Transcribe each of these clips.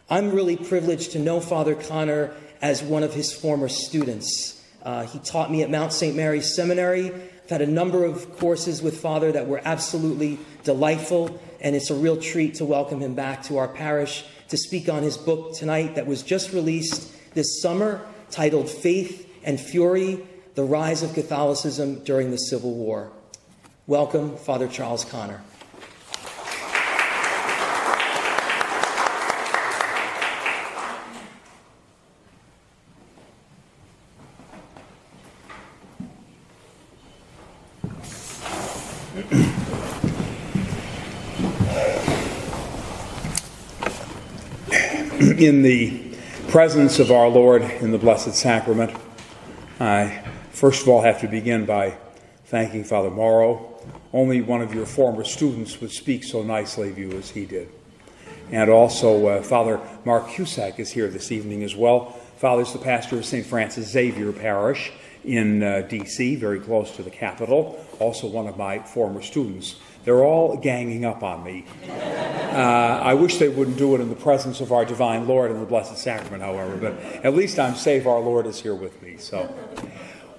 I'm really privileged to know Father Connor as one of his former students. He taught me at Mount St. Mary's Seminary. I've had a number of courses with Father that were absolutely delightful, and it's a real treat to welcome him back to our parish to speak on his book tonight that was just released this summer, titled Faith and Fury, The Rise of Catholicism During the Civil War. Welcome, Father Charles Connor. In the presence of our Lord in the Blessed Sacrament, I first of all have to begin by thanking Father Morrow. Only one of your former students would speak so nicely of you as he did. And also Father Mark Cusack is here this evening as well. Father's the pastor of St Francis Xavier Parish in D.C., very close to the Capitol, also one of my former students. They're all ganging up on me. I wish they wouldn't do it in the presence of our Divine Lord in the Blessed Sacrament, however, but at least I'm safe. Our Lord is here with me. So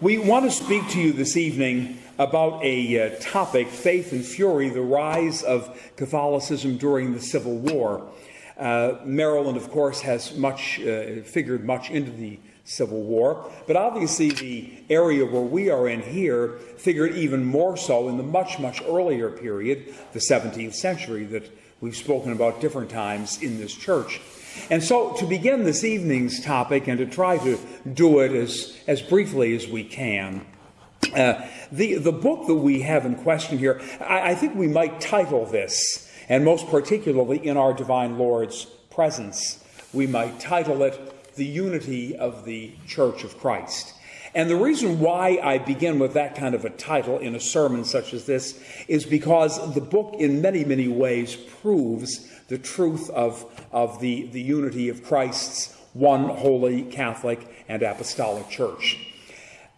we want to speak to you this evening about a topic, Faith and Fury, the rise of Catholicism during the Civil War. Maryland, of course, has figured much into the Civil War, but obviously the area where we are in here figured even more so in the much, much earlier period, the 17th century, that we've spoken about different times in this church. And so to begin this evening's topic and to try to do it as briefly as we can, the book that we have in question here, I think we might title this, and most particularly in our Divine Lord's presence, we might title it The Unity of the Church of Christ. And the reason why I begin with that kind of a title in a sermon such as this is because the book in many, many ways proves the truth of the unity of Christ's one holy Catholic and Apostolic Church.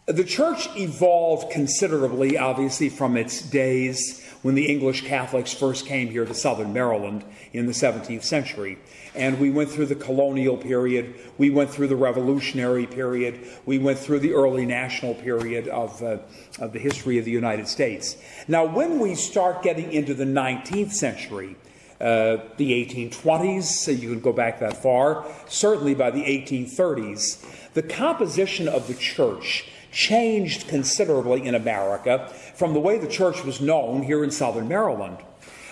The Church evolved considerably, obviously, from its days when the English Catholics first came here to southern Maryland in the 17th century. And we went through the colonial period, we went through the revolutionary period, we went through the early national period of the history of the United States. Now, when we start getting into the 19th century, the 1820s, so you can go back that far, certainly by the 1830s, the composition of the church changed considerably in America from the way the church was known here in southern Maryland.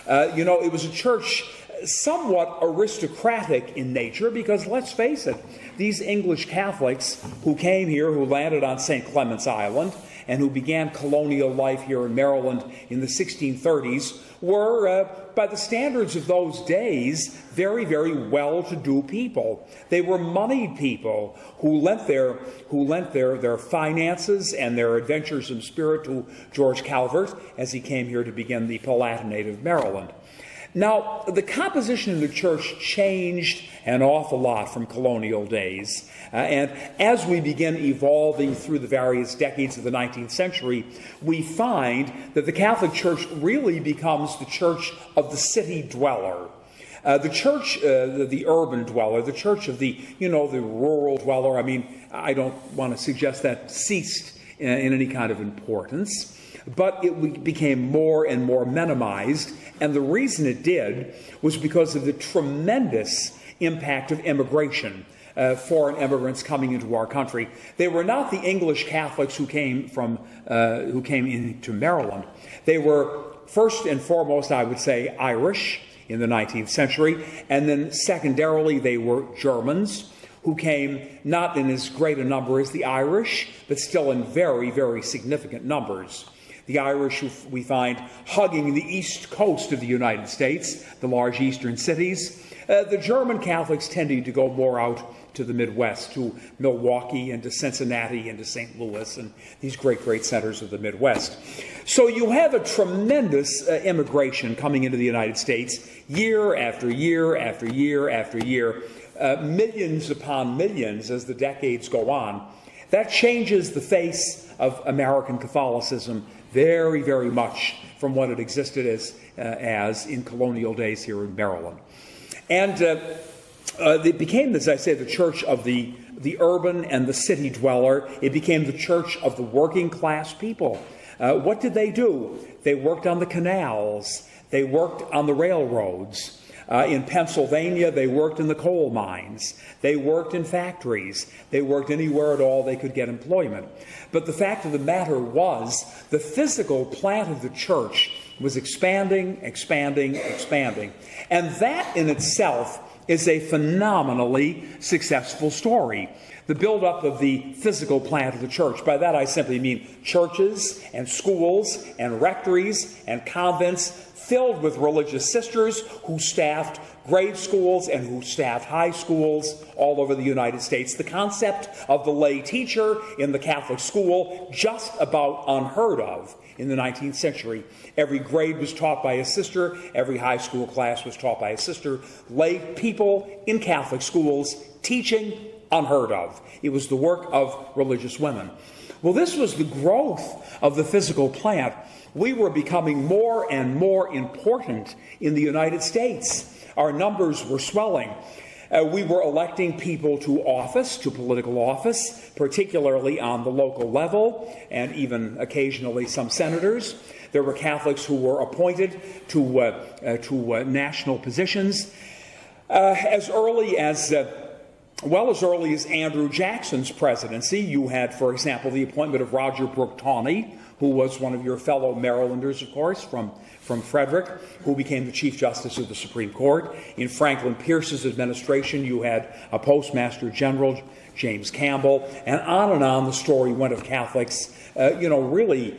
It was a church somewhat aristocratic in nature because, let's face it, these English Catholics who came here, who landed on St. Clement's Island, and who began colonial life here in Maryland in the 1630s were, by the standards of those days, very, very well-to-do people. They were moneyed people who lent their finances and their adventures in spirit to George Calvert as he came here to begin the Palatinate of Maryland. Now, the composition of the church changed an awful lot from colonial days. And as we begin evolving through the various decades of the 19th century, we find that the Catholic Church really becomes the church of the city dweller. The church, the urban dweller, the church of the rural dweller. I mean, I don't want to suggest that ceased in any kind of importance, but it became more and more minimized. And the reason it did was because of the tremendous impact of immigration, foreign immigrants coming into our country. They were not the English Catholics who came into Maryland. They were first and foremost, I would say, Irish in the 19th century, and then secondarily they were Germans who came not in as great a number as the Irish, but still in very, very significant numbers. The Irish who we find hugging the east coast of the United States, the large eastern cities. The German Catholics tending to go more out to the Midwest, to Milwaukee and to Cincinnati and to St. Louis and these great, great centers of the Midwest. So you have a tremendous immigration coming into the United States year after year after year after year, millions upon millions as the decades go on. That changes the face of American Catholicism very, very much from what it existed as in colonial days here in Maryland. And It became, as I say, the church of the urban and the city dweller. It became the church of the working class people. What did they do? They worked on the canals. They worked on the railroads. In Pennsylvania, they worked in the coal mines. They worked in factories. They worked anywhere at all they could get employment. But the fact of the matter was, the physical plant of the church was expanding, expanding, expanding. And that in itself is a phenomenally successful story. The buildup of the physical plant of the church. By that I simply mean churches and schools and rectories and convents filled with religious sisters who staffed grade schools and who staffed high schools all over the United States. The concept of the lay teacher in the Catholic school, just about unheard of in the 19th century. Every grade was taught by a sister. Every high school class was taught by a sister. Lay people in Catholic schools teaching, unheard of. It was the work of religious women. Well, this was the growth of the physical plant. We were becoming more and more important in the United States. Our numbers were swelling. We were electing people to office, to political office, particularly on the local level, and even occasionally some senators. There were Catholics who were appointed to national positions as early as Andrew Jackson's presidency. You had, for example, the appointment of Roger Brooke Tawney, who was one of your fellow Marylanders, of course, from Frederick, who became the Chief Justice of the Supreme Court. In Franklin Pierce's administration, you had a Postmaster General, James Campbell, and on the story went of Catholics, really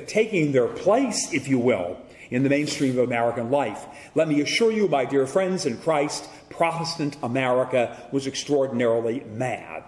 taking their place, if you will, in the mainstream of American life. Let me assure you, my dear friends in Christ, Protestant America was extraordinarily mad.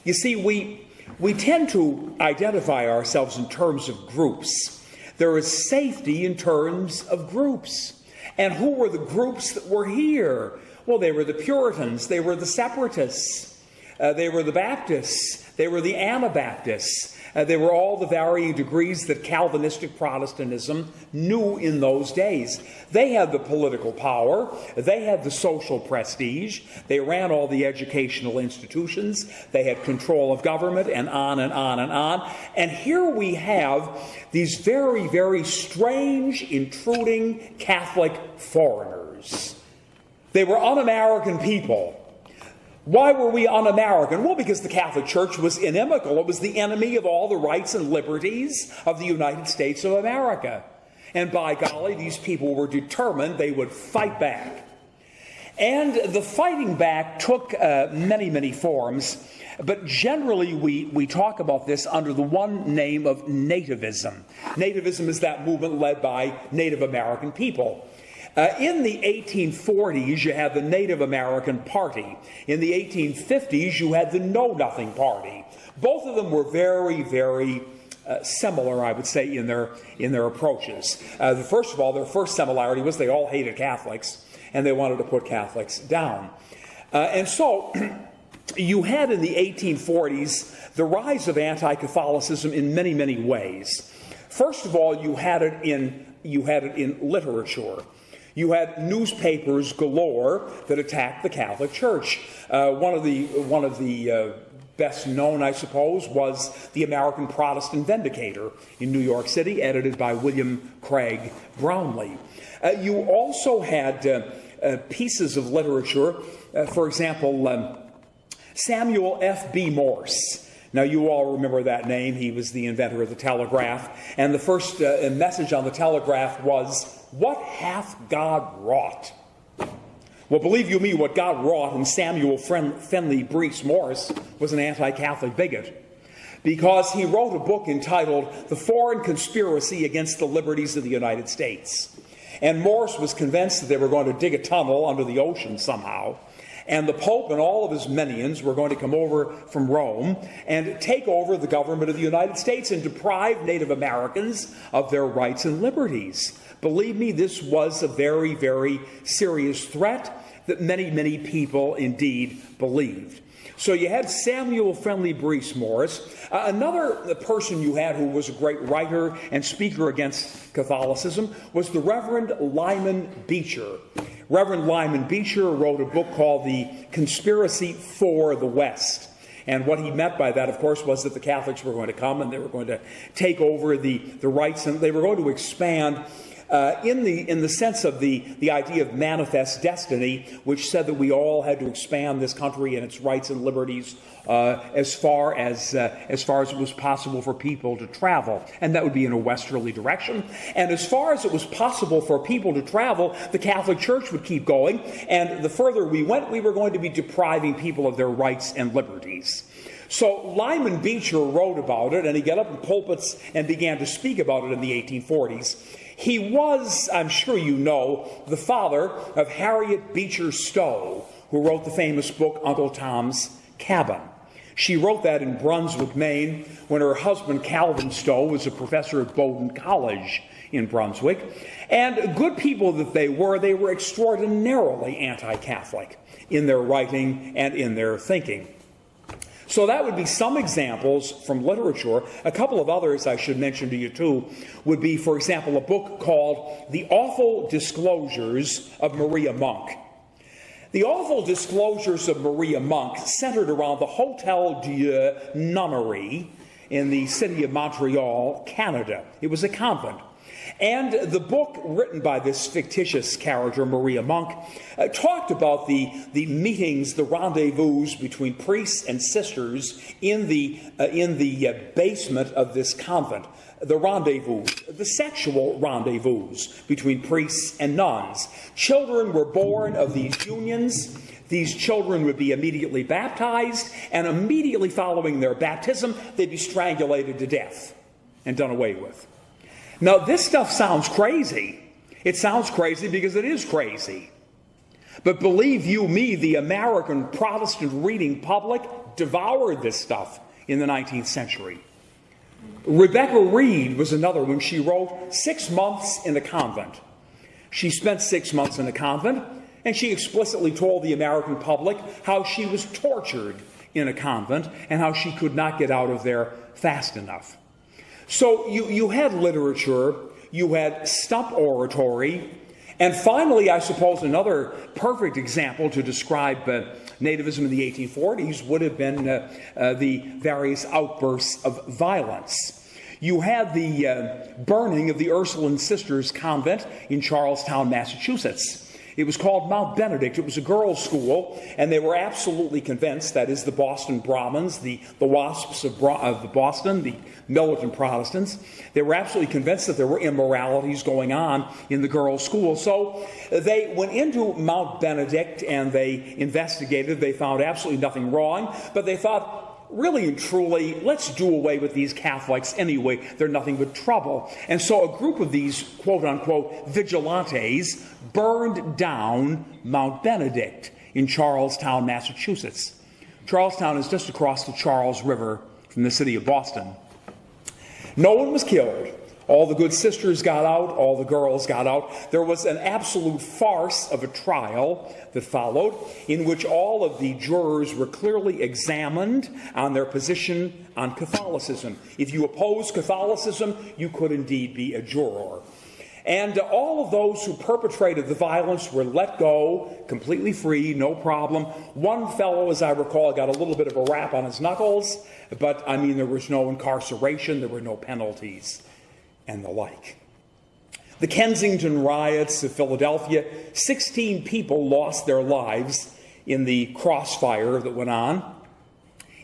You see, we tend to identify ourselves in terms of groups. There is safety in terms of groups. And who were the groups that were here? Well, they were the Puritans. They were the Separatists. They were the Baptists. They were the Anabaptists. They were all the varying degrees that Calvinistic Protestantism knew in those days. They had the political power. They had the social prestige. They ran all the educational institutions. They had control of government, and on and on and on. And here we have these very, very strange, intruding Catholic foreigners. They were un-American people. Why were we un-American? Well, because the Catholic Church was inimical. It was the enemy of all the rights and liberties of the United States of America. And by golly, these people were determined they would fight back. And the fighting back took many, many forms. But generally, we talk about this under the one name of nativism. Nativism is that movement led by Native American people. In the 1840s, you had the Native American Party. In the 1850s, you had the Know Nothing Party. Both of them were very, very similar, I would say, in their approaches. First of all, their first similarity was they all hated Catholics, and they wanted to put Catholics down. And so you had in the 1840s the rise of anti-Catholicism in many, many ways. First of all, you had it in literature. You had newspapers galore that attacked the Catholic Church. One of the best known, I suppose, was the American Protestant Vindicator in New York City, edited by William Craig Brownlee. You also had pieces of literature, for example, Samuel F.B. Morse. Now, you all remember that name. He was the inventor of the telegraph. And the first message on the telegraph was, "What hath God wrought?" Well, believe you me, what God wrought in Samuel Finley Breese Morse was an anti-Catholic bigot, because he wrote a book entitled The Foreign Conspiracy Against the Liberties of the United States. And Morse was convinced that they were going to dig a tunnel under the ocean somehow, and the Pope and all of his minions were going to come over from Rome and take over the government of the United States and deprive Native Americans of their rights and liberties. Believe me, this was a very, very serious threat that many, many people indeed believed. So you had Samuel Friendly Breese Morris. Another person you had who was a great writer and speaker against Catholicism was the Reverend Lyman Beecher. Reverend Lyman Beecher wrote a book called The Conspiracy for the West. And what he meant by that, of course, was that the Catholics were going to come and they were going to take over the rights, and they were going to expand in the sense of the idea of manifest destiny, which said that we all had to expand this country and its rights and liberties as far as it was possible for people to travel, and that would be in a westerly direction. And as far as it was possible for people to travel, the Catholic Church would keep going, and the further we went, we were going to be depriving people of their rights and liberties. So Lyman Beecher wrote about it, and he got up in pulpits and began to speak about it in the 1840s. He was, I'm sure you know, the father of Harriet Beecher Stowe, who wrote the famous book Uncle Tom's Cabin. She wrote that in Brunswick, Maine, when her husband Calvin Stowe was a professor at Bowdoin College in Brunswick. And good people that they were extraordinarily anti-Catholic in their writing and in their thinking. So that would be some examples from literature. A couple of others I should mention to you too would be, for example, a book called The Awful Disclosures of Maria Monk. The Awful Disclosures of Maria Monk centered around the Hôtel Dieu nunnery in the city of Montreal, Canada. It was a convent. And the book written by this fictitious character, Maria Monk, talked about the meetings, the rendezvous between priests and sisters in the basement of this convent. The rendezvous, the sexual rendezvous between priests and nuns. Children were born of these unions. These children would be immediately baptized, and immediately following their baptism, they'd be strangulated to death and done away with. Now, this stuff sounds crazy. It sounds crazy because it is crazy. But believe you me, the American Protestant reading public devoured this stuff in the 19th century. Rebecca Reed was another one. She wrote 6 months in a convent. She spent 6 months in a convent, and she explicitly told the American public how she was tortured in a convent and how she could not get out of there fast enough. So you had literature, you had stump oratory, and finally, I suppose, another perfect example to describe nativism in the 1840s would have been the various outbursts of violence. You had the burning of the Ursuline Sisters Convent in Charlestown, Massachusetts. It was called Mount Benedict. It was a girls' school, and they were absolutely convinced, that is the Boston Brahmins, the WASPs of Boston, the militant Protestants, they were absolutely convinced that there were immoralities going on in the girls' school. So they went into Mount Benedict and they investigated. They found absolutely nothing wrong, but they thought, really and truly, let's do away with these Catholics anyway. They're nothing but trouble. And so a group of these quote-unquote vigilantes burned down Mount Benedict in Charlestown, Massachusetts. Charlestown is just across the Charles River from the city of Boston. No one was killed. All the good sisters got out, all the girls got out. There was an absolute farce of a trial that followed, in which all of the jurors were clearly examined on their position on Catholicism. If you oppose Catholicism, you could indeed be a juror. And all of those who perpetrated the violence were let go, completely free, no problem. One fellow, as I recall, got a little bit of a rap on his knuckles, but, I mean, there was no incarceration, there were no penalties, and the like. The Kensington riots of Philadelphia, 16 people lost their lives in the crossfire that went on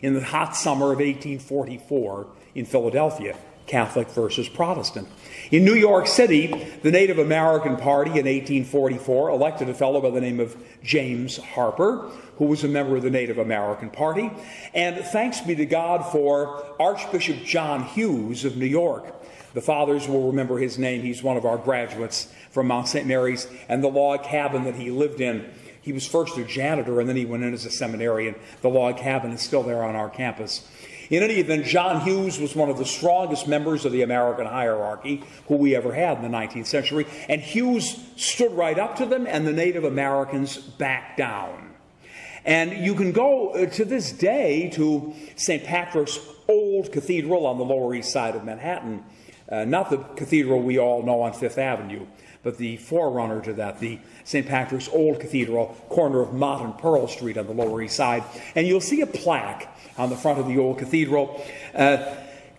in the hot summer of 1844 in Philadelphia, Catholic versus Protestant. In New York City, the Native American Party in 1844 elected a fellow by the name of James Harper, who was a member of the Native American Party. And thanks be to God for Archbishop John Hughes of New York. The fathers will remember his name. He's one of our graduates from Mount St. Mary's, and the log cabin that he lived in. He was first a janitor, and then he went in as a seminarian. The log cabin is still there on our campus. In any event, John Hughes was one of the strongest members of the American hierarchy who we ever had in the 19th century, and Hughes stood right up to them, and the Native Americans backed down. And you can go to this day to St. Patrick's Old Cathedral on the Lower East Side of Manhattan. Not the cathedral we all know on Fifth Avenue, but the forerunner to that, the St. Patrick's Old Cathedral, corner of Mott and Pearl Street on the Lower East Side. And you'll see a plaque on the front of the Old Cathedral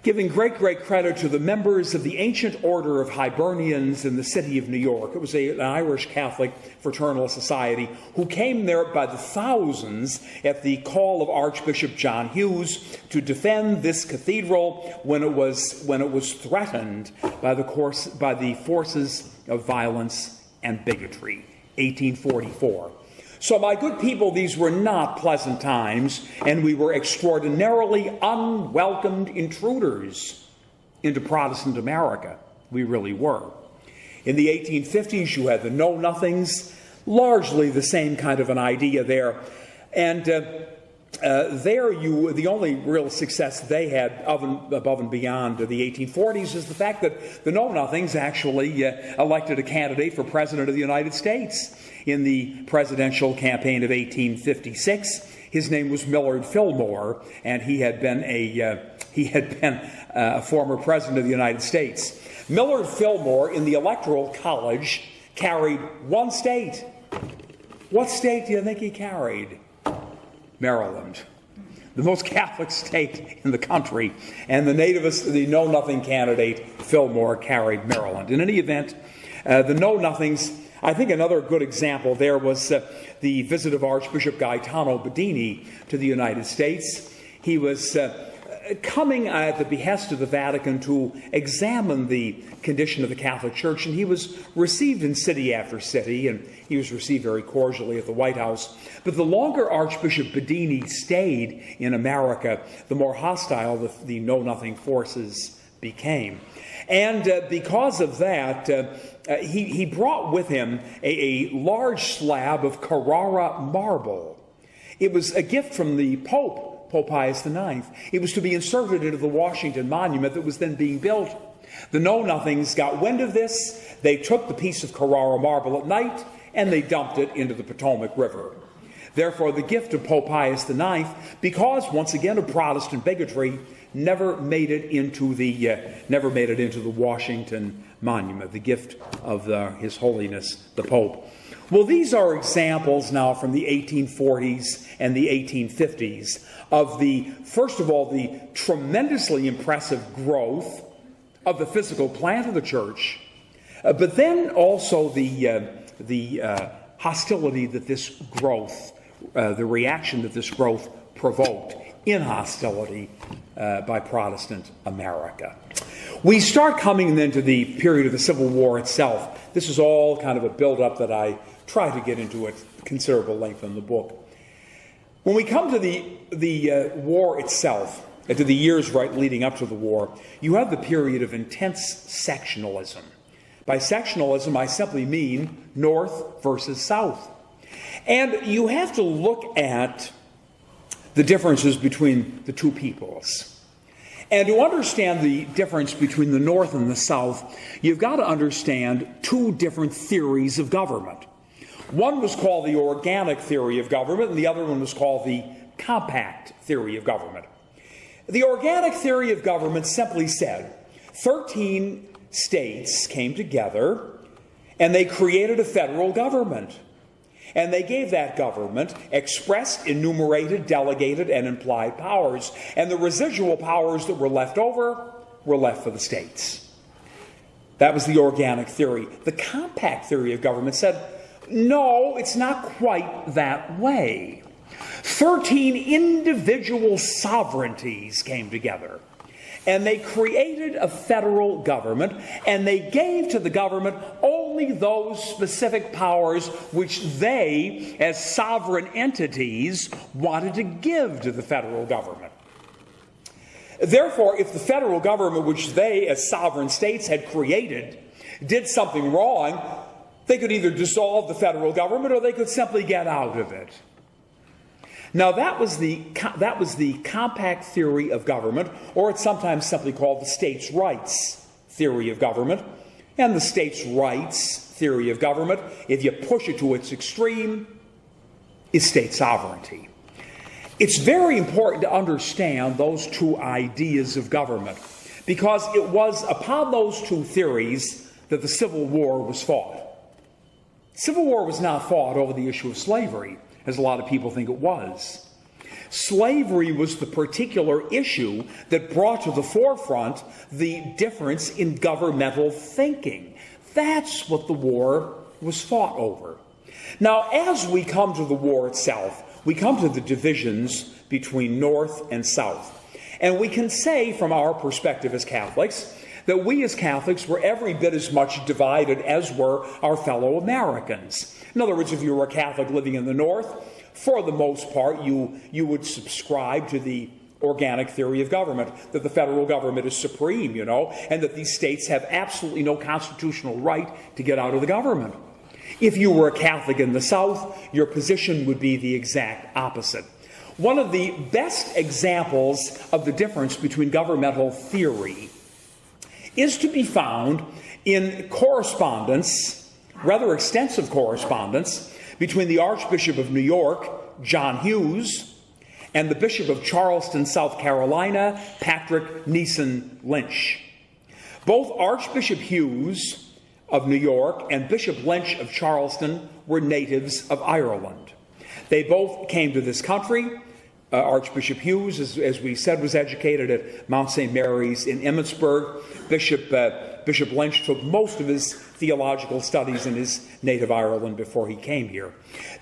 giving great credit to the members of the Ancient Order of Hibernians in the city of New York. It was an Irish Catholic fraternal society who came there by the thousands at the call of Archbishop John Hughes to defend this cathedral when it was threatened by the forces of violence and bigotry. 1844. So, my good people, these were not pleasant times, and we were extraordinarily unwelcomed intruders into Protestant America. We really were. In the 1850s, you had the Know-Nothings, largely the same kind of an idea there. And the only real success they had above and beyond the 1840s is the fact that the Know-Nothings actually elected a candidate for President of the United States in the presidential campaign of 1856. His name was Millard Fillmore, and he had been a former president of the United States. Millard Fillmore, in the Electoral College, carried one state. What state do you think he carried? Maryland, the most Catholic state in the country, and the Know-Nothing candidate, Fillmore, carried Maryland. In any event, the Know-Nothings, I think another good example there was the visit of Archbishop Gaetano Bedini to the United States. He was coming at the behest of the Vatican to examine the condition of the Catholic Church, and he was received in city after city, and he was received very cordially at the White House. But the longer Archbishop Bedini stayed in America, the more hostile the Know-Nothing forces became. And because of that, he brought with him a large slab of Carrara marble. It was a gift from the Pope Pius IX. It was to be inserted into the Washington Monument that was then being built. The Know-Nothings got wind of this. They took the piece of Carrara marble at night and they dumped it into the Potomac River. Therefore, the gift of Pope Pius IX, because once again of Protestant bigotry, never made it into the Washington Monument, the gift of His Holiness the Pope. Well, these are examples now from the 1840s and the 1850s of first of all, the tremendously impressive growth of the physical plant of the church, but then also the hostility that this growth, the reaction that this growth provoked in hostility by Protestant America. We start coming then to the period of the Civil War itself. This is all kind of a build-up that I try to get into at considerable length in the book. When we come to the war itself, to the years leading up to the war, you have the period of intense sectionalism. By sectionalism, I simply mean North versus South. And you have to look at the differences between the two peoples. And to understand the difference between the North and the South, you've got to understand two different theories of government. One was called the organic theory of government, and the other one was called the compact theory of government. The organic theory of government simply said 13 states came together and they created a federal government. And they gave that government expressed, enumerated, delegated, and implied powers. And the residual powers that were left over were left for the states. That was the organic theory. The compact theory of government said, no, it's not quite that way. 13 individual sovereignties came together. And they created a federal government, and they gave to the government only those specific powers which they, as sovereign entities, wanted to give to the federal government. Therefore, if the federal government, which they, as sovereign states, had created, did something wrong, they could either dissolve the federal government or they could simply get out of it. Now, that was the compact theory of government, or it's sometimes simply called the states' rights theory of government. And the states' rights theory of government, if you push it to its extreme, is state sovereignty. It's very important to understand those two ideas of government, because it was upon those two theories that the Civil War was fought. Civil War was not fought over the issue of slavery, as a lot of people think it was. Slavery was the particular issue that brought to the forefront the difference in governmental thinking. That's what the war was fought over. Now, as we come to the war itself, we come to the divisions between North and South. And we can say, from our perspective as Catholics, that we as Catholics were every bit as much divided as were our fellow Americans. In other words, if you were a Catholic living in the North, for the most part, you would subscribe to the organic theory of government, that the federal government is supreme, and that these states have absolutely no constitutional right to get out of the government. If you were a Catholic in the South, your position would be the exact opposite. One of the best examples of the difference between governmental theory is to be found in correspondence, rather extensive correspondence, between the Archbishop of New York, John Hughes, and the Bishop of Charleston, South Carolina, Patrick Neeson Lynch. Both Archbishop Hughes of New York and Bishop Lynch of Charleston were natives of Ireland. They both came to this country. Archbishop Hughes, as we said, was educated at Mount St. Mary's in Emmetsburg. Bishop Lynch took most of his theological studies in his native Ireland before he came here.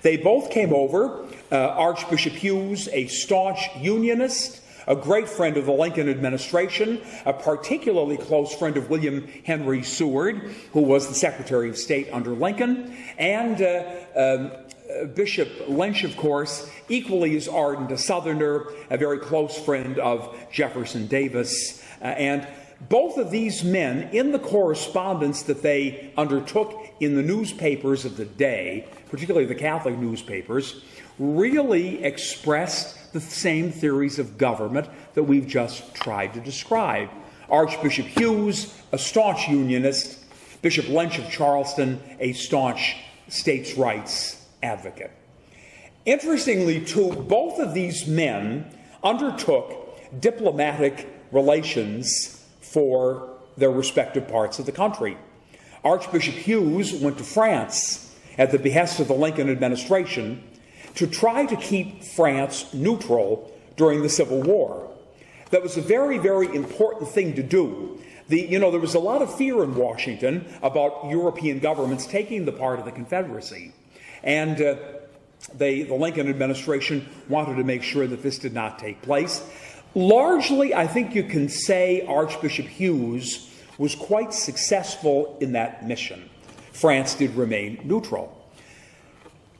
They both came over. Archbishop Hughes, a staunch Unionist, a great friend of the Lincoln administration, a particularly close friend of William Henry Seward, who was the Secretary of State under Lincoln, and Bishop Lynch, of course, equally as ardent a Southerner, a very close friend of Jefferson Davis. And both of these men, in the correspondence that they undertook in the newspapers of the day, particularly the Catholic newspapers, really expressed the same theories of government that we've just tried to describe. Archbishop Hughes, a staunch Unionist; Bishop Lynch of Charleston, a staunch states' rights advocate. Interestingly, too, both of these men undertook diplomatic relations for their respective parts of the country. Archbishop Hughes went to France at the behest of the Lincoln administration to try to keep France neutral during the Civil War. That was a very, very important thing to do. There was a lot of fear in Washington about European governments taking the part of the Confederacy. And the Lincoln administration wanted to make sure that this did not take place. Largely, I think you can say Archbishop Hughes was quite successful in that mission. France did remain neutral.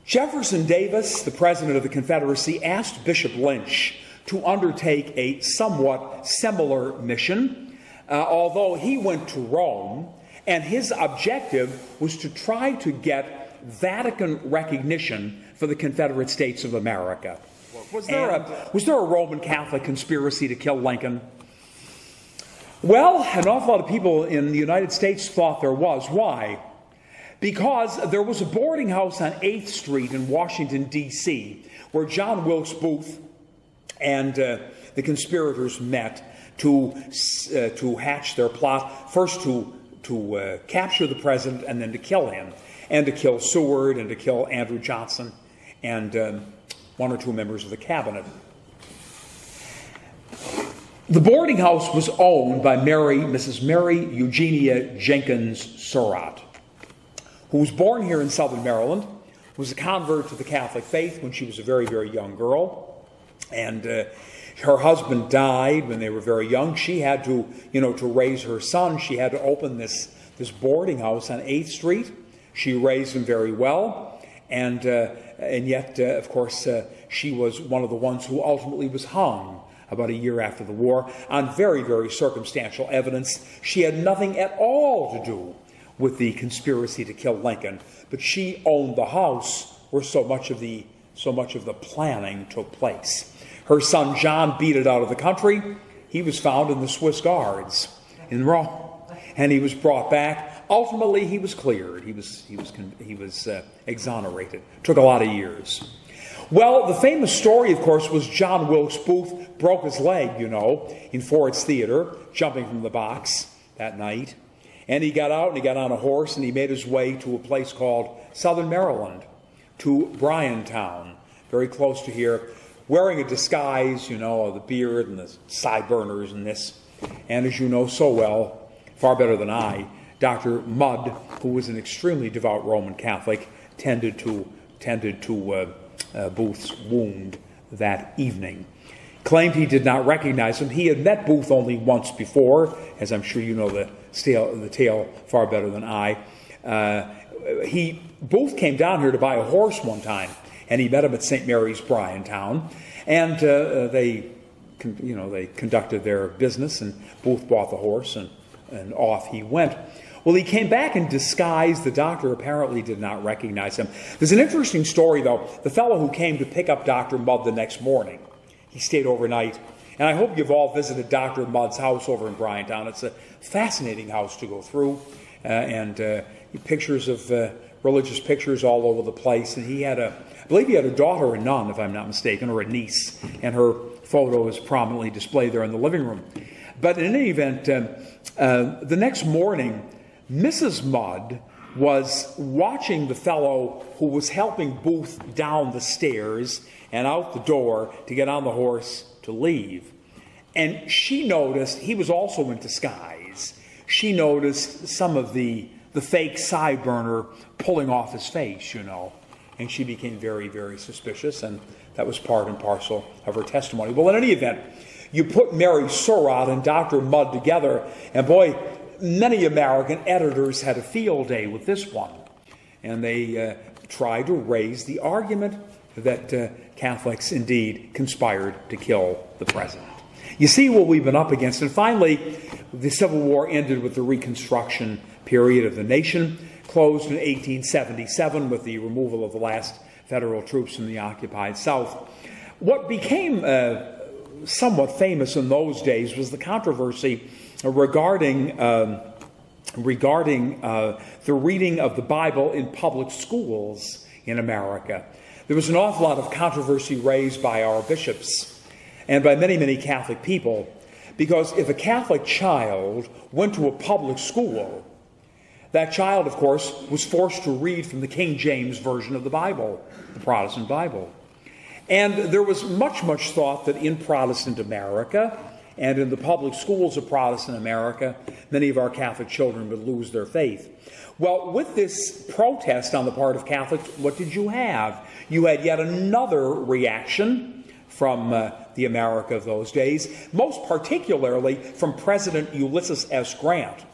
Jefferson Davis, the president of the Confederacy, asked Bishop Lynch to undertake a somewhat similar mission, although he went to Rome, and his objective was to try to get Vatican recognition for the Confederate States of America. Was there a Roman Catholic conspiracy to kill Lincoln? Well, an awful lot of people in the United States thought there was. Why? Because there was a boarding house on 8th Street in Washington, D.C., where John Wilkes Booth and the conspirators met to hatch their plot, first to capture the president and then to kill him, and to kill Seward and to kill Andrew Johnson and one or two members of the cabinet. The boarding house was owned by Mrs. Mary Eugenia Jenkins Surratt, who was born here in Southern Maryland, was a convert to the Catholic faith when she was a very, very young girl, and her husband died when they were very young. She had to raise her son. She had to open this boarding house on 8th Street. She raised him very well, and yet, of course, she was one of the ones who ultimately was hung about a year after the war on very, very circumstantial evidence. She had nothing at all to do with the conspiracy to kill Lincoln, but she owned the house where so much of the planning took place. Her son John beat it out of the country. He was found in the Swiss Guards in Rome, and he was brought back. Ultimately, he was cleared. He was exonerated. Took a lot of years. Well, the famous story, of course, was John Wilkes Booth broke his leg, in Ford's Theater, jumping from the box that night. And he got out and he got on a horse and he made his way to a place called Southern Maryland, to Bryantown, very close to here, wearing a disguise, the beard and the sideburns and this. And as you know so well, far better than I, Dr. Mudd, who was an extremely devout Roman Catholic, tended to Booth's wound that evening. Claimed he did not recognize him. He had met Booth only once before, as I'm sure you know the tale far better than I. Booth came down here to buy a horse one time, and he met him at St. Mary's, Bryantown, and they conducted their business, and Booth bought the horse, and off he went. Well, he came back in disguise. The doctor apparently did not recognize him. There's an interesting story, though. The fellow who came to pick up Dr. Mudd the next morning, he stayed overnight. And I hope you've all visited Dr. Mudd's house over in Bryantown. It's a fascinating house to go through, and pictures of religious pictures all over the place. And I believe he had a daughter, a nun, if I'm not mistaken, or a niece, and her photo is prominently displayed there in the living room. But in any event, the next morning, Mrs. Mudd was watching the fellow who was helping Booth down the stairs and out the door to get on the horse to leave. And she noticed, he was also in disguise, she noticed some of the fake sideburner pulling off his face, and she became very, very suspicious, and that was part and parcel of her testimony. Well, in any event, you put Mary Surratt and Dr. Mudd together, and boy, many American editors had a field day with this one. And they tried to raise the argument that Catholics indeed conspired to kill the president. You see what we've been up against. And finally, the Civil War ended with the Reconstruction period of the nation, closed in 1877 with the removal of the last federal troops from the occupied South. What became somewhat famous in those days was the controversy regarding the reading of the Bible in public schools in America. There was an awful lot of controversy raised by our bishops and by many, many Catholic people, because if a Catholic child went to a public school, that child, of course, was forced to read from the King James Version of the Bible, the Protestant Bible. And there was much, much thought that in Protestant America and in the public schools of Protestant America, many of our Catholic children would lose their faith. Well, with this protest on the part of Catholics, what did you have? You had yet another reaction from the America of those days, most particularly from President Ulysses S. Grant,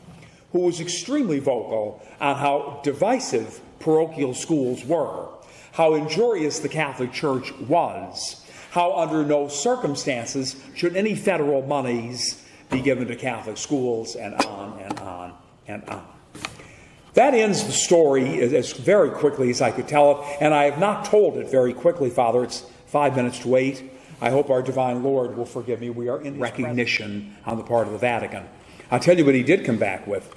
who was extremely vocal on how divisive parochial schools were, how injurious the Catholic Church was, how under no circumstances should any federal monies be given to Catholic schools, and on and on and on. That ends the story as very quickly as I could tell it, and I have not told it very quickly, Father. It's 5 minutes to 8. I hope our divine Lord will forgive me. We are in recognition on the part of the Vatican. I'll tell you what he did come back with.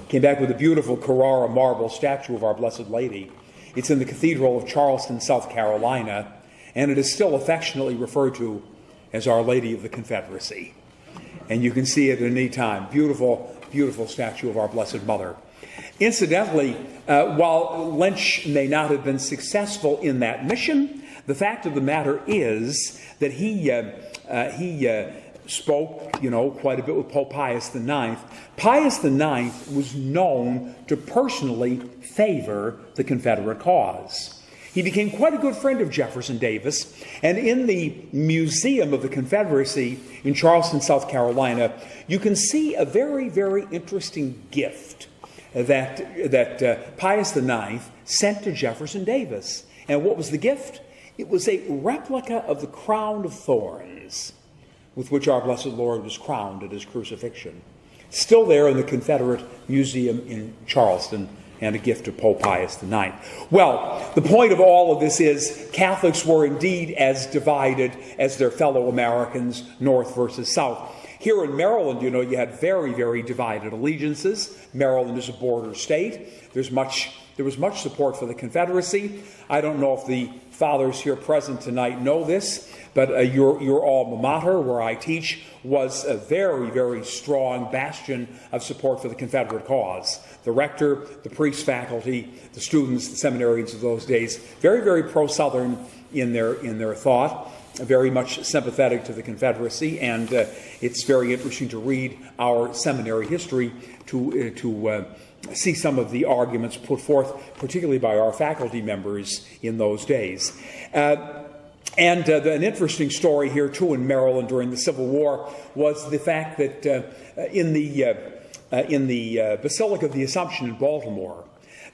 Came back with a beautiful Carrara marble statue of our Blessed Lady. It's in the Cathedral of Charleston, South Carolina, and it is still affectionately referred to as Our Lady of the Confederacy. And you can see it at any time. Beautiful, beautiful statue of our Blessed Mother. Incidentally, while Lynch may not have been successful in that mission, the fact of the matter is that he spoke, quite a bit with Pope Pius IX. Pius IX was known to personally favor the Confederate cause. He became quite a good friend of Jefferson Davis, and in the Museum of the Confederacy in Charleston, South Carolina, you can see a very, very interesting gift that Pius IX sent to Jefferson Davis. And what was the gift? It was a replica of the crown of thorns with which our Blessed Lord was crowned at his crucifixion. Still there in the Confederate Museum in Charleston, and a gift of Pope Pius IX. Well, the point of all of this is Catholics were indeed as divided as their fellow Americans, North versus South. Here in Maryland, you had very, very divided allegiances. Maryland is a border state. There's much There was much support for the Confederacy. I don't know if the fathers here present tonight know this, but your alma mater, where I teach, was a very, very strong bastion of support for the Confederate cause. The rector, the priest faculty, the students, the seminarians of those days, very, very pro-Southern in their thought, very much sympathetic to the Confederacy, and it's very interesting to read our seminary history to see some of the arguments put forth, particularly by our faculty members in those days. And an interesting story here, too, in Maryland during the Civil War was the fact that in the Basilica of the Assumption in Baltimore,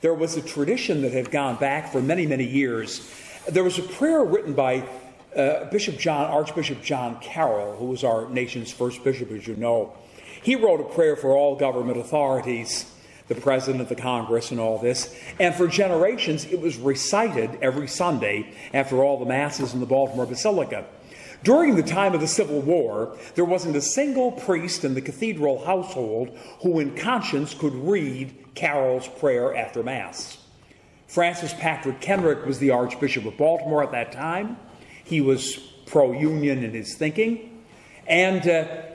there was a tradition that had gone back for many, many years. There was a prayer written by Archbishop John Carroll, who was our nation's first bishop, as you know. He wrote a prayer for all government authorities, the President, the Congress, and all this. And for generations, it was recited every Sunday after all the Masses in the Baltimore Basilica. During the time of the Civil War, there wasn't a single priest in the cathedral household who in conscience could read Carroll's prayer after Mass. Francis Patrick Kenrick was the Archbishop of Baltimore at that time. He was pro-union in his thinking. And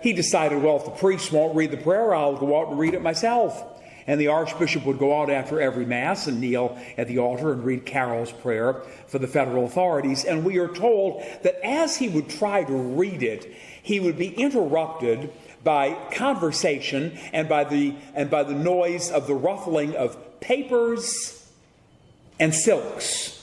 he decided, well, if the priest won't read the prayer, I'll go out and read it myself. And the Archbishop would go out after every Mass and kneel at the altar and read Carroll's prayer for the federal authorities. And we are told that as he would try to read it, he would be interrupted by conversation and by the noise of the ruffling of papers and silks.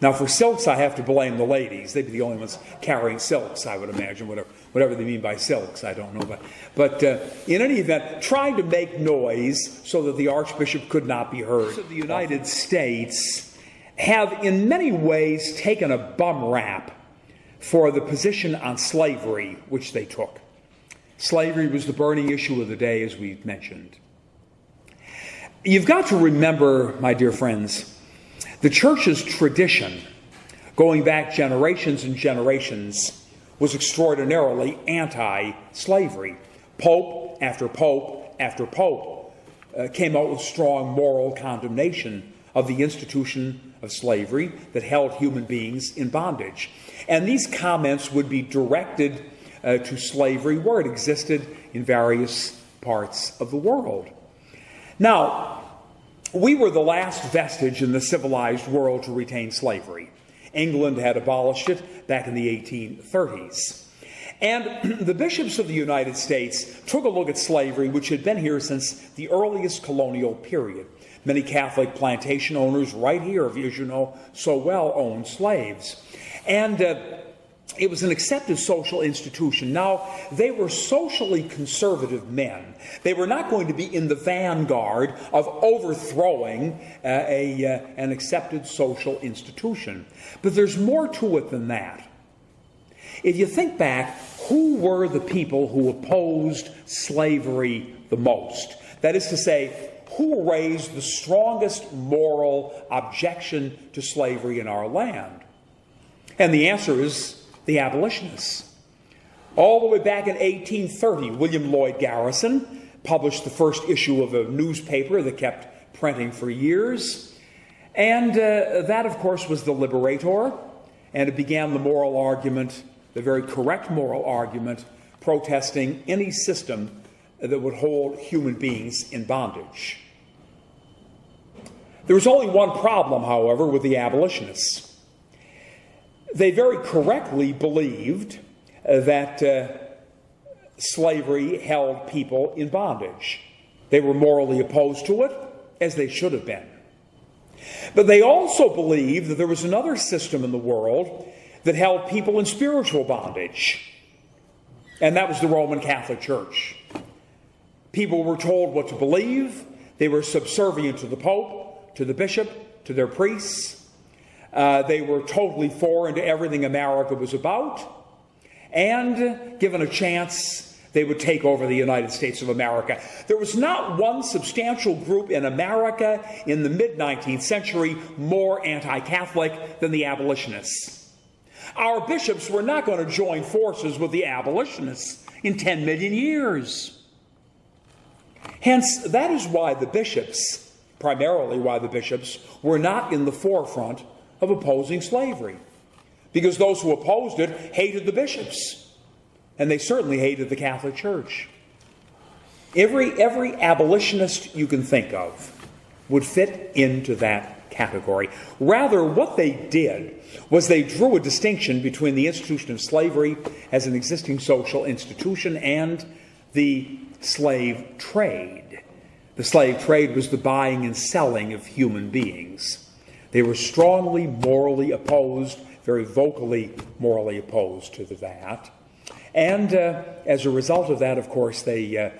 Now, for silks, I have to blame the ladies. They'd be the only ones carrying silks, I would imagine, whatever they mean by silks, I don't know. But in any event, trying to make noise so that the Archbishop could not be heard. The United States have in many ways taken a bum rap for the position on slavery which they took. Slavery was the burning issue of the day, as we mentioned. You've got to remember, my dear friends, the Church's tradition, going back generations and generations, was extraordinarily anti-slavery. Pope after pope after pope came out with strong moral condemnation of the institution of slavery that held human beings in bondage. And these comments would be directed to slavery where it existed in various parts of the world. Now, we were the last vestige in the civilized world to retain slavery. England had abolished it back in the 1830s. And the bishops of the United States took a look at slavery, which had been here since the earliest colonial period. Many Catholic plantation owners right here, as you know so well, owned slaves. And it was an accepted social institution. Now, they were socially conservative men. They were not going to be in the vanguard of overthrowing an accepted social institution. But there's more to it than that. If you think back, who were the people who opposed slavery the most? That is to say, who raised the strongest moral objection to slavery in our land? And the answer is the abolitionists. All the way back in 1830, William Lloyd Garrison published the first issue of a newspaper that kept printing for years. And that, of course, was the Liberator. And it began the moral argument, the very correct moral argument, protesting any system that would hold human beings in bondage. There was only one problem, however, with the abolitionists. They very correctly believed that slavery held people in bondage. They were morally opposed to it, as they should have been. But they also believed that there was another system in the world that held people in spiritual bondage, and that was the Roman Catholic Church. People were told what to believe. They were subservient to the Pope, to the bishop, to their priests. They were totally foreign to everything America was about. And given a chance, they would take over the United States of America. There was not one substantial group in America in the mid-19th century more anti-Catholic than the abolitionists. Our bishops were not going to join forces with the abolitionists in 10 million years. Hence, that is why the bishops primarily why the bishops were not in the forefront of opposing slavery. Because those who opposed it hated the bishops, and they certainly hated the Catholic Church. Every abolitionist you can think of would fit into that category. Rather, what they did was they drew a distinction between the institution of slavery as an existing social institution and the slave trade. The slave trade was the buying and selling of human beings. They were strongly morally opposed, very vocally morally opposed to that. And as a result of that, of course, they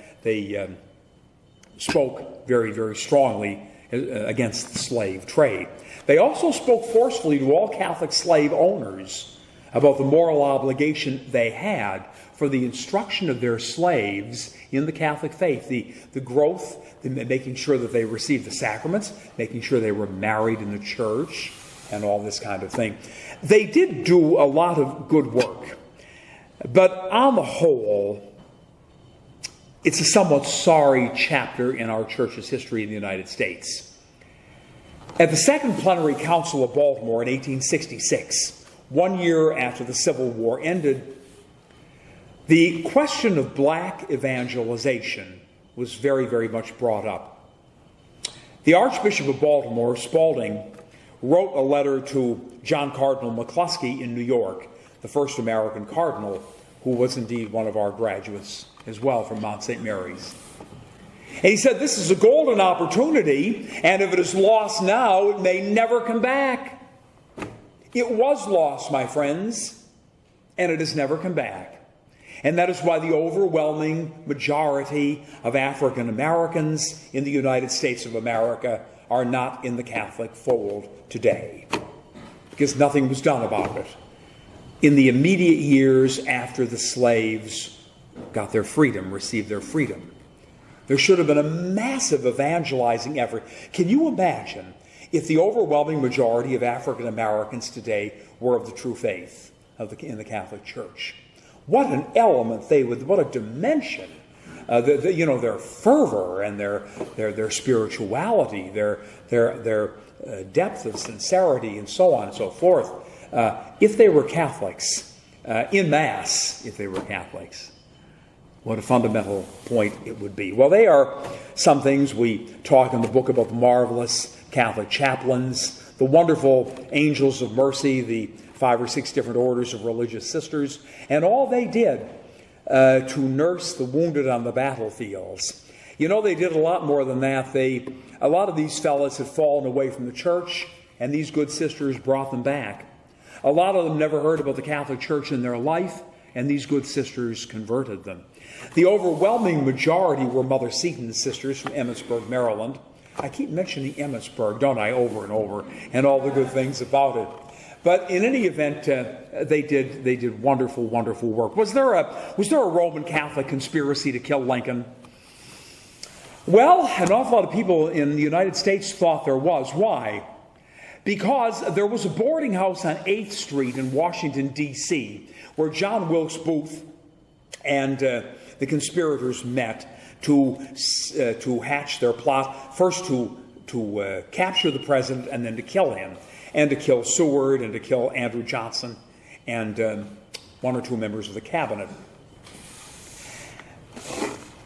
spoke very, very strongly against the slave trade. They also spoke forcefully to all Catholic slave owners about the moral obligation they had for the instruction of their slaves in the Catholic faith, the growth, making sure that they received the sacraments, making sure they were married in the church, and all this kind of thing. They did do a lot of good work, but on the whole, it's a somewhat sorry chapter in our church's history in the United States. At the Second Plenary Council of Baltimore in 1866, 1 year after the Civil War ended, the question of black evangelization was very, very much brought up. The Archbishop of Baltimore, Spalding, wrote a letter to John Cardinal McCluskey in New York, the first American cardinal, who was indeed one of our graduates as well from Mount St. Mary's. And he said, this is a golden opportunity, and if it is lost now, it may never come back. It was lost, my friends, and it has never come back. And that is why the overwhelming majority of African Americans in the United States of America are not in the Catholic fold today, because nothing was done about it in the immediate years after the slaves got their freedom, received their freedom. There should have been a massive evangelizing effort. Can you imagine if the overwhelming majority of African Americans today were of the true faith in the Catholic Church? What an element they would, what a dimension. Their fervor and their spirituality, their depth of sincerity, and so on and so forth. If they were Catholics, in mass, if they were Catholics, what a fundamental point it would be. Well, they are some things we talk in the book about: the marvelous Catholic chaplains, the wonderful angels of mercy, the 5 or 6 different orders of religious sisters, and all they did to nurse the wounded on the battlefields. You know, they did a lot more than that. A lot of these fellas had fallen away from the church, and these good sisters brought them back. A lot of them never heard about the Catholic Church in their life, and these good sisters converted them. The overwhelming majority were Mother Seton's sisters from Emmetsburg, Maryland. I keep mentioning Emmetsburg, don't I, over and over, and all the good things about it. But in any event, they did wonderful, wonderful work. Was there a Roman Catholic conspiracy to kill Lincoln? Well, an awful lot of people in the United States thought there was. Why? Because there was a boarding house on 8th Street in Washington, D.C., where John Wilkes Booth and the conspirators met to hatch their plot, first to capture the president and then to kill him, and to kill Seward and to kill Andrew Johnson and 1 or 2 members of the cabinet.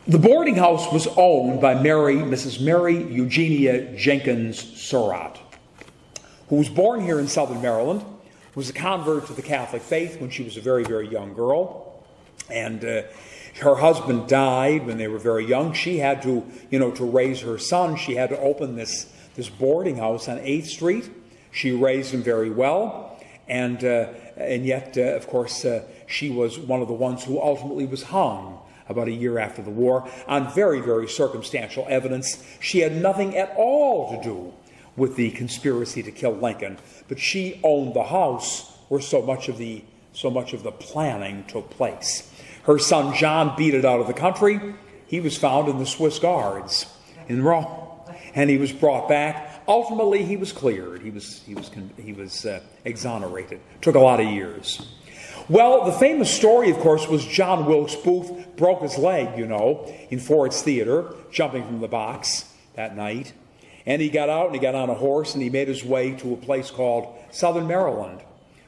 The boarding house was owned by Mrs. Mary Eugenia Jenkins Surratt, who was born here in Southern Maryland, was a convert to the Catholic faith when she was a very, very young girl, and her husband died when they were very young. She had to raise her son. She had to open this boarding house on 8th Street. She raised him very well, and yet, of course, she was one of the ones who ultimately was hung about a year after the war on very, very circumstantial evidence. She had nothing at all to do with the conspiracy to kill Lincoln, but she owned the house where so much of the planning took place. Her son John beat it out of the country. He was found in the Swiss Guards in Rome, and he was brought back. Ultimately, he was cleared. He was exonerated. Took a lot of years. Well, the famous story, of course, was John Wilkes Booth broke his leg, in Ford's Theater, jumping from the box that night. And he got out and he got on a horse and he made his way to a place called Southern Maryland,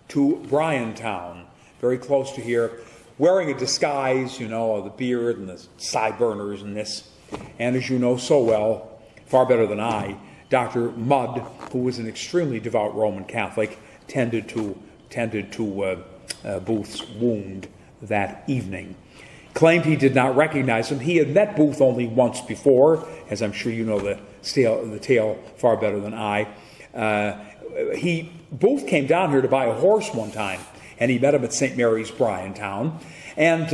to Bryantown, very close to here, wearing a disguise, the beard and the sideburns and this. And as you know so well, far better than I, Dr. Mudd, who was an extremely devout Roman Catholic, tended to Booth's wound that evening. Claimed he did not recognize him. He had met Booth only once before, as I'm sure you know the tale far better than I. Booth came down here to buy a horse one time, and he met him at St. Mary's, Bryantown, and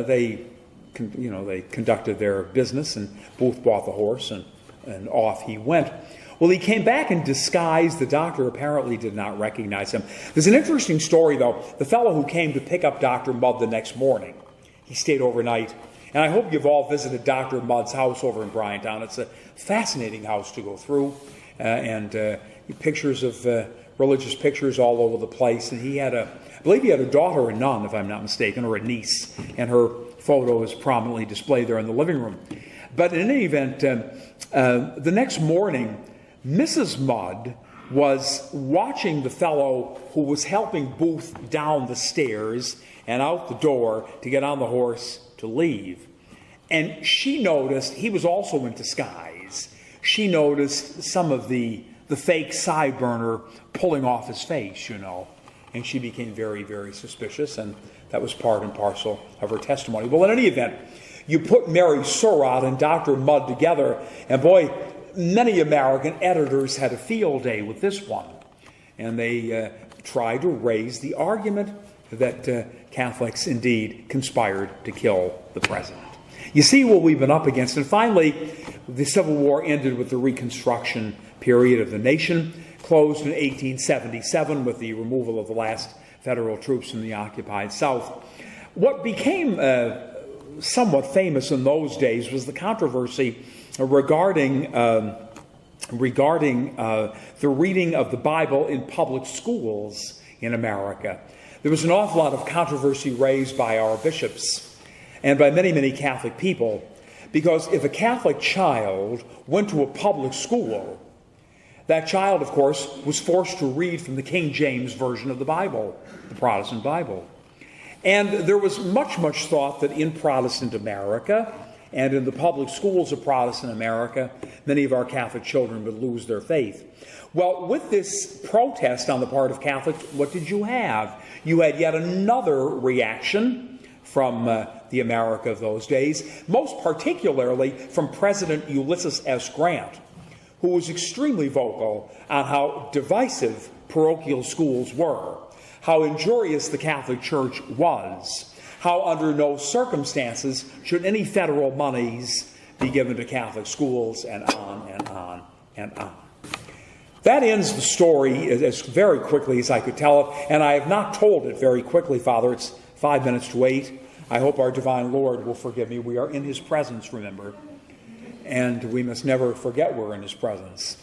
they conducted their business, and Booth bought the horse, and off he went. Well, he came back in disguise. The doctor apparently did not recognize him. There's an interesting story, though. The fellow who came to pick up Dr. Mudd the next morning, he stayed overnight. And I hope you've all visited Dr. Mudd's house over in Bryantown. It's a fascinating house to go through, and pictures of religious pictures all over the place. And I believe he had a daughter, a nun, if I'm not mistaken, or a niece, and her photo is prominently displayed there in the living room. But in any event, the next morning, Mrs. Mudd was watching the fellow who was helping Booth down the stairs and out the door to get on the horse to leave. And she noticed, he was also in disguise, she noticed some of the fake sideburner pulling off his face, and she became very, very suspicious, and that was part and parcel of her testimony. Well, in any event, you put Mary Surratt and Dr. Mudd together, and boy, many American editors had a field day with this one, and they tried to raise the argument that Catholics indeed conspired to kill the president. You see what we've been up against. And finally, the Civil War ended with the Reconstruction period of the nation, closed in 1877 with the removal of the last federal troops from the occupied South. What became somewhat famous in those days was the controversy regarding the reading of the Bible in public schools in America. There was an awful lot of controversy raised by our bishops and by many, many Catholic people, because if a Catholic child went to a public school, that child, of course, was forced to read from the King James Version of the Bible, the Protestant Bible. And there was much, much thought that in Protestant America and in the public schools of Protestant America, many of our Catholic children would lose their faith. Well, with this protest on the part of Catholics, what did you have? You had yet another reaction from the America of those days, most particularly from President Ulysses S. Grant, who was extremely vocal on how divisive parochial schools were, how injurious the Catholic Church was, how under no circumstances should any federal monies be given to Catholic schools, and on and on and on. That ends the story as very quickly as I could tell it, and I have not told it very quickly, Father. It's 5 minutes to 8. I hope our divine Lord will forgive me. We are in his presence, remember, and we must never forget we're in his presence.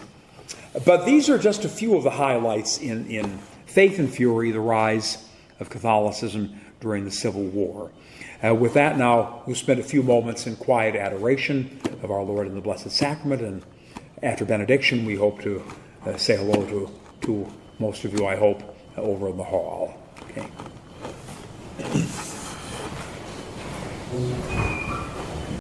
But these are just a few of the highlights in Faith and Fury, the rise of Catholicism during the Civil War. With that, now we'll spend a few moments in quiet adoration of our Lord in the Blessed Sacrament, and after benediction, we hope to say hello to most of you, I hope, over in the hall. Okay.